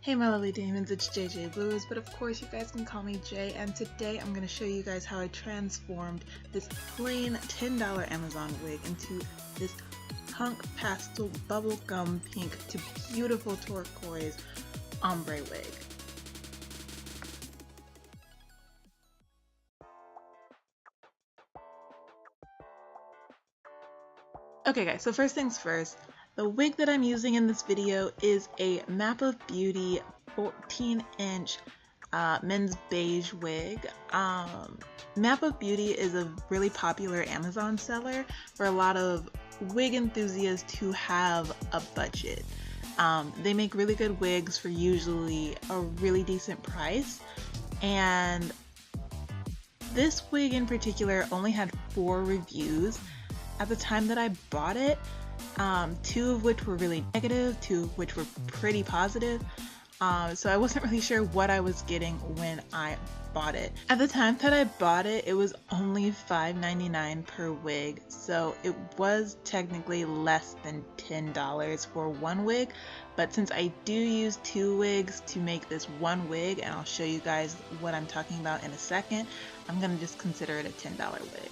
Hey my lovely demons, it's JJ Blues, but of course you guys can call me Jay, and today I'm going to show you guys how I transformed this plain $10 Amazon wig into this punk pastel bubblegum pink to beautiful turquoise ombre wig. Okay guys, so first things first, the wig that I'm using in this video is a Map of Beauty 14-inch men's beige wig. Map of Beauty is a really popular Amazon seller for a lot of wig enthusiasts who have a budget. They make really good wigs for usually a really decent price, and this wig in particular only had 4 reviews at the time that I bought it, 2 of which were really negative, 2 of which were pretty positive. So I wasn't really sure what I was getting when I bought it. At the time that I bought it, it was only $5.99 per wig, so it was technically less than $10 for one wig. But since I do use 2 wigs to make this one wig, and I'll show you guys what I'm talking about in a second, I'm gonna just consider it a $10 wig.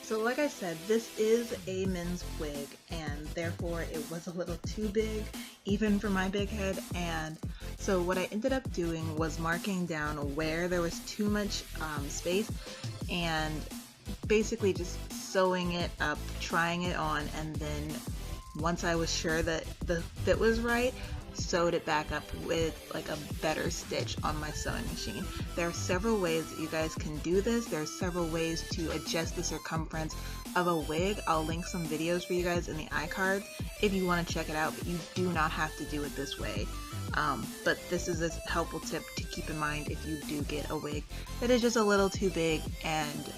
So like I said, this is a men's wig, and therefore it was a little too big, even for my big head. And so what I ended up doing was marking down where there was too much space, and basically just sewing it up, trying it on, and then once I was sure that the fit was right, sewed it back up with like a better stitch on my sewing machine. There are several ways that you guys can do this. There are several ways to adjust the circumference of a wig. I'll link some videos for you guys in the iCards if you want to check it out, but you do not have to do it this way. But this is a helpful tip to keep in mind if you do get a wig that is just a little too big and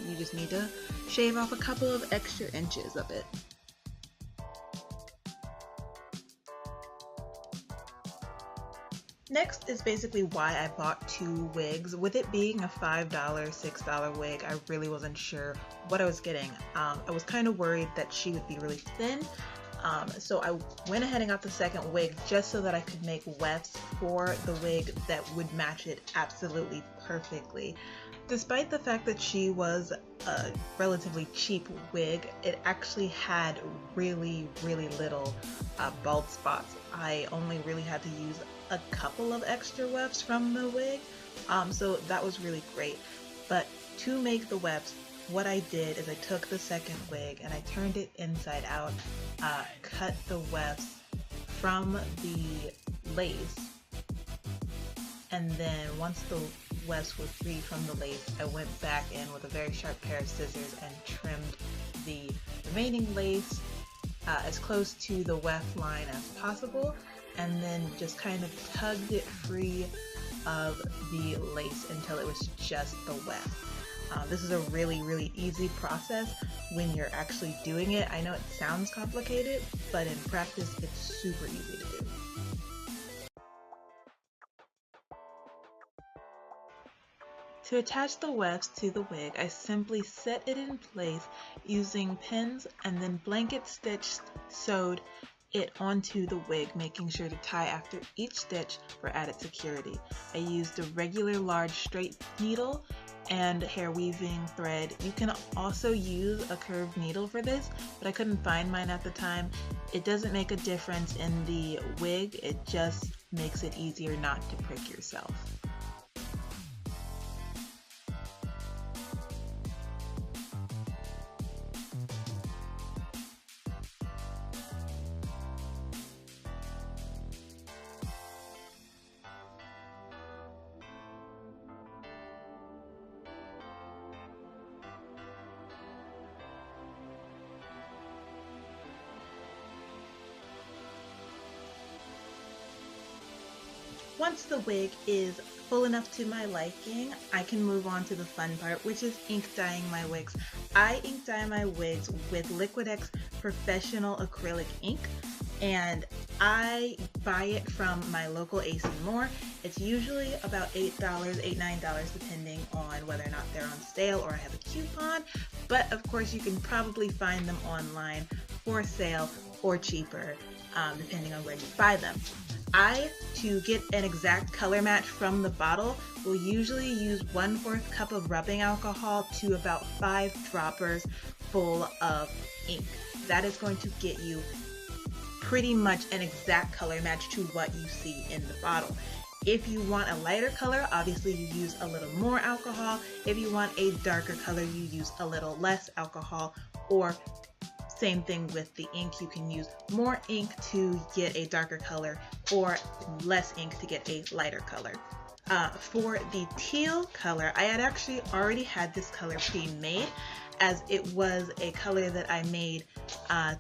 you just need to shave off a couple of extra inches of it. Next is basically why I bought 2 wigs. With it being a $5, $6 wig, I really wasn't sure what I was getting. I was kind of worried that she would be really thin, so I went ahead and got the second wig just so that I could make wefts for the wig that would match it absolutely perfectly. Despite the fact that she was a relatively cheap wig, it actually had really little bald spots. I only really had to use a couple of extra wefts from the wig, so that was really great. But to make the wefts, what I did is I took the second wig and I turned it inside out, cut the wefts from the lace, and then once the wefts were free from the lace, I went back in with a very sharp pair of scissors and trimmed the remaining lace as close to the weft line as possible, and then just kind of tugged it free of the lace until it was just the weft. This is a really easy process when you're actually doing it. I know it sounds complicated, but in practice it's super easy to do. To attach the wefts to the wig, I simply set it in place using pins and then blanket stitched sewed it onto the wig, making sure to tie after each stitch for added security. I used a regular large straight needle and hair weaving thread. You can also use a curved needle for this, but I couldn't find mine at the time. It doesn't make a difference in the wig, it just makes it easier not to prick yourself. Once the wig is full enough to my liking, I can move on to the fun part, which is ink dyeing my wigs. I ink dye my wigs with Liquid-X Professional Acrylic ink, and I buy it from my local AC Moore. It's usually about $8, $9, depending on whether or not they're on sale or I have a coupon, but of course you can probably find them online for sale or cheaper. depending on where you buy them. To get an exact color match from the bottle, will usually use 1/4 cup of rubbing alcohol to about 5 droppers full of ink. That is going to get you pretty much an exact color match to what you see in the bottle. If you want a lighter color, obviously you use a little more alcohol. If you want a darker color, you use a little less alcohol, or same thing with the ink. You can use more ink to get a darker color or less ink to get a lighter color. For the teal color, I had actually already had this color pre-made, as it was a color that I made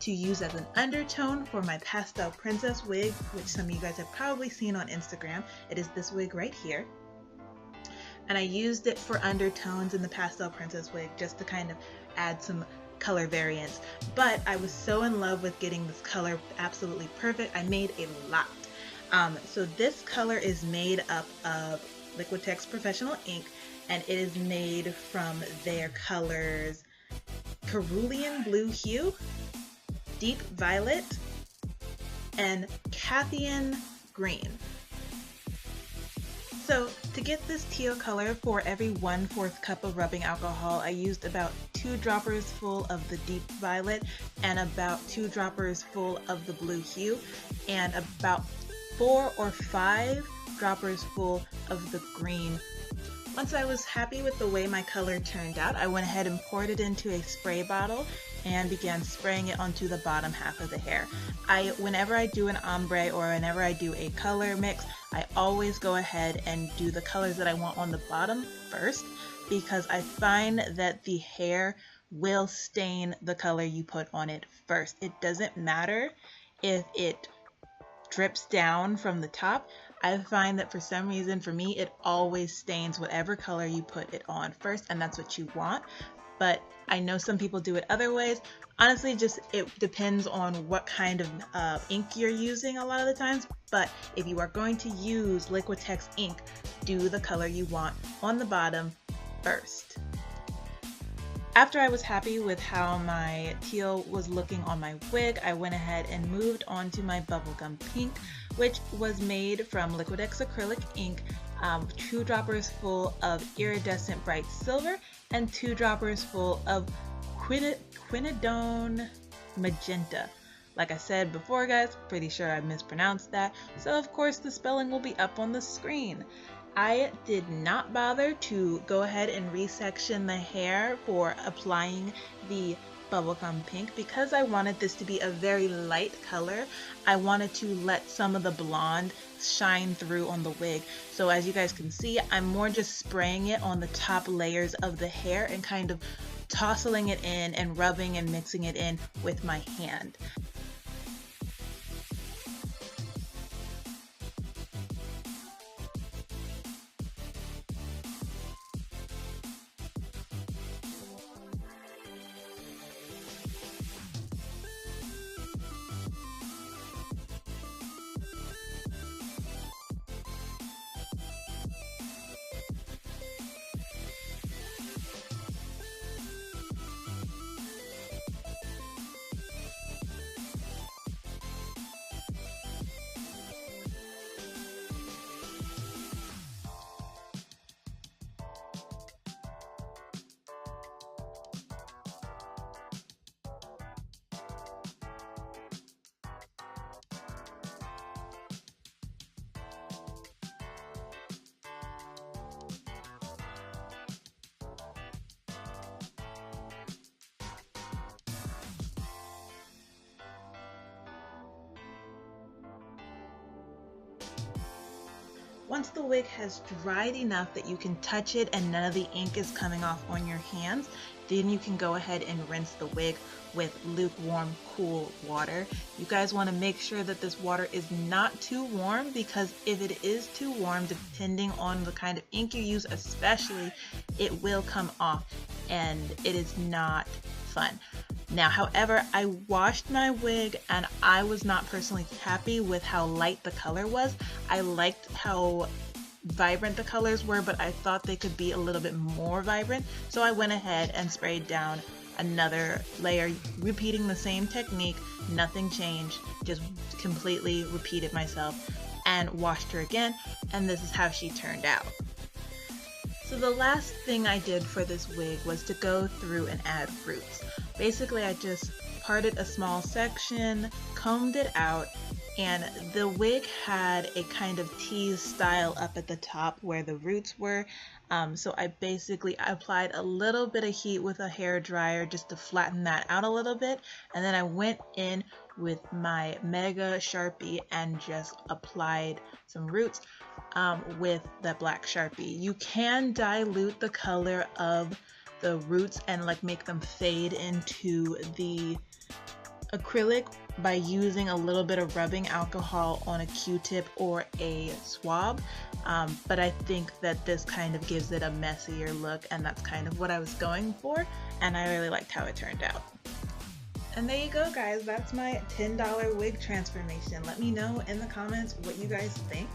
to use as an undertone for my pastel princess wig, which some of you guys have probably seen on Instagram. It is this wig right here. And I used it for undertones in the pastel princess wig just to kind of add some color variants. But I was so in love with getting this color absolutely perfect, I made a lot. So this color is made up of Liquitex Professional ink, and it is made from their colors Cerulean Blue Hue, Deep Violet, and Cathian Green. So to get this teal color, for every 1/4 cup of rubbing alcohol, I used about 2 droppers full of the deep violet and about 2 droppers full of the blue hue, and about 4 or 5 droppers full of the green. Once I was happy with the way my color turned out, I went ahead and poured it into a spray bottle and began spraying it onto the bottom half of the hair. Whenever I do an ombre or whenever I do a color mix, I always go ahead and do the colors that I want on the bottom first, because I find that the hair will stain the color you put on it first. It doesn't matter if it drips down from the top. I find that for some reason, for me, it always stains whatever color you put it on first, and that's what you want. But I know some people do it other ways. Honestly, it depends on what kind of ink you're using a lot of the times. But if you are going to use Liquitex ink, do the color you want on the bottom first. After I was happy with how my teal was looking on my wig, I went ahead and moved on to my bubblegum pink, which was made from Liquitex acrylic ink, 2 droppers full of iridescent bright silver, and 2 droppers full of quinidone magenta. Like I said before, guys, pretty sure I mispronounced that, so of course the spelling will be up on the screen. I did not bother to go ahead and resection the hair for applying the bubblegum pink, because I wanted this to be a very light color. I wanted to let some of the blonde shine through on the wig. So as you guys can see, I'm more just spraying it on the top layers of the hair and kind of tousling it in and rubbing and mixing it in with my hand. Once the wig has dried enough that you can touch it and none of the ink is coming off on your hands, then you can go ahead and rinse the wig with lukewarm, cool water. You guys want to make sure that this water is not too warm, because if it is too warm, depending on the kind of ink you use especially, it will come off and it is not fun. Now, however, I washed my wig and I was not personally happy with how light the color was. I liked how vibrant the colors were, but I thought they could be a little bit more vibrant. So I went ahead and sprayed down another layer, repeating the same technique, nothing changed, just completely repeated myself, and washed her again, and this is how she turned out. So the last thing I did for this wig was to go through and add roots. Basically, I just parted a small section, combed it out, and the wig had a kind of tease style up at the top where the roots were. So I basically applied a little bit of heat with a hair dryer just to flatten that out a little bit, and then I went in with my Mega Sharpie and just applied some roots with the black Sharpie. You can dilute the color of the roots and like make them fade into the acrylic by using a little bit of rubbing alcohol on a Q-tip or a swab, but I think that this kind of gives it a messier look, and that's kind of what I was going for, and I really liked how it turned out. And there you go, guys, that's my $10 wig transformation. Let me know in the comments what you guys think.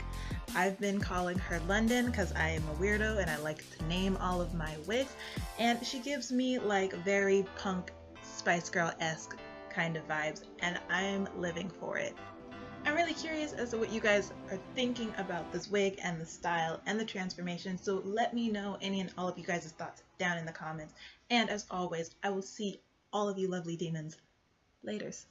I've been calling her London because I am a weirdo and I like to name all of my wigs, and she gives me like very punk Spice Girl-esque kind of vibes, and I'm living for it. I'm really curious as to what you guys are thinking about this wig and the style and the transformation, so let me know any and all of you guys' thoughts down in the comments. And as always, I will see all of you lovely demons laters.